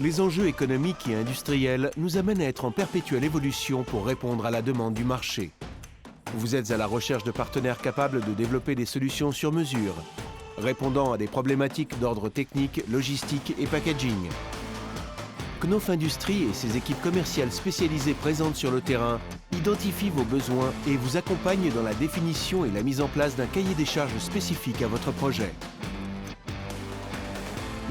Les enjeux économiques et industriels nous amènent à être en perpétuelle évolution pour répondre à la demande du marché. Vous êtes à la recherche de partenaires capables de développer des solutions sur mesure, répondant à des problématiques d'ordre technique, logistique et packaging. Knauf Industries et ses équipes commerciales spécialisées présentes sur le terrain identifient vos besoins et vous accompagnent dans la définition et la mise en place d'un cahier des charges spécifique à votre projet.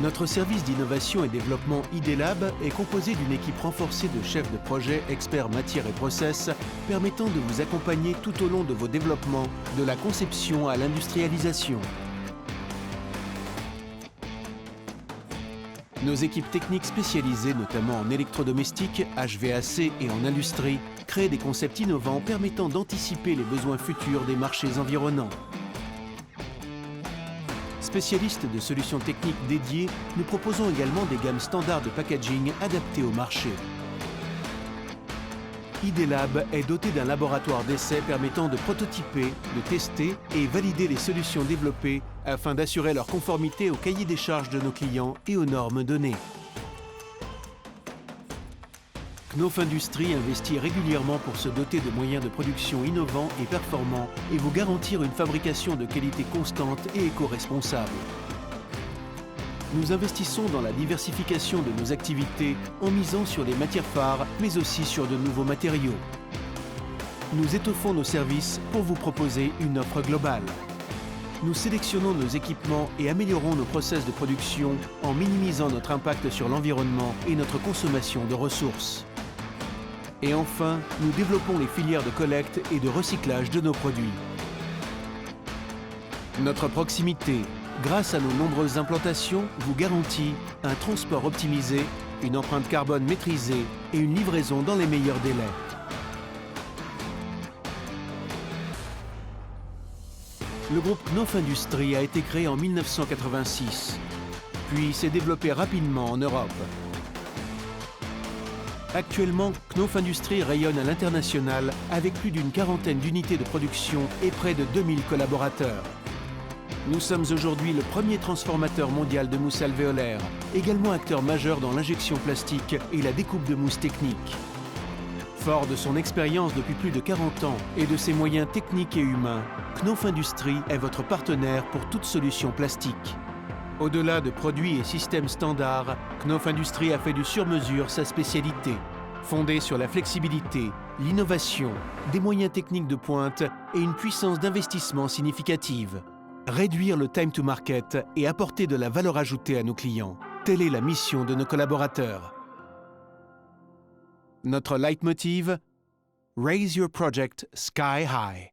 Notre service d'innovation et développement ID-Lab est composé d'une équipe renforcée de chefs de projet, experts matières et process, permettant de vous accompagner tout au long de vos développements, de la conception à l'industrialisation. Nos équipes techniques spécialisées, notamment en électrodomestiques, HVAC et en industrie, créent des concepts innovants permettant d'anticiper les besoins futurs des marchés environnants. Spécialistes de solutions techniques dédiées, nous proposons également des gammes standards de packaging adaptées au marché. ID-Lab est doté d'un laboratoire d'essai permettant de prototyper, de tester et valider les solutions développées afin d'assurer leur conformité au cahier des charges de nos clients et aux normes données. Knauf Industries investit régulièrement pour se doter de moyens de production innovants et performants et vous garantir une fabrication de qualité constante et éco-responsable. Nous investissons dans la diversification de nos activités en misant sur les matières phares, mais aussi sur de nouveaux matériaux. Nous étoffons nos services pour vous proposer une offre globale. Nous sélectionnons nos équipements et améliorons nos process de production en minimisant notre impact sur l'environnement et notre consommation de ressources. Et enfin, nous développons les filières de collecte et de recyclage de nos produits. Notre proximité, grâce à nos nombreuses implantations, vous garantit un transport optimisé, une empreinte carbone maîtrisée et une livraison dans les meilleurs délais. Le groupe Knauf Industries a été créé en 1986, puis s'est développé rapidement en Europe. Actuellement, Knauf Industries rayonne à l'international avec plus d'une quarantaine d'unités de production et près de 2000 collaborateurs. Nous sommes aujourd'hui le premier transformateur mondial de mousse alvéolaire, également acteur majeur dans l'injection plastique et la découpe de mousse technique. Fort de son expérience depuis plus de 40 ans et de ses moyens techniques et humains, Knauf Industries est votre partenaire pour toute solution plastique. Au-delà de produits et systèmes standards, Knauf Industries a fait du sur-mesure sa spécialité, fondée sur la flexibilité, l'innovation, des moyens techniques de pointe et une puissance d'investissement significative. Réduire le time to market et apporter de la valeur ajoutée à nos clients. Telle est la mission de nos collaborateurs. Notre leitmotiv, Raise your project sky high.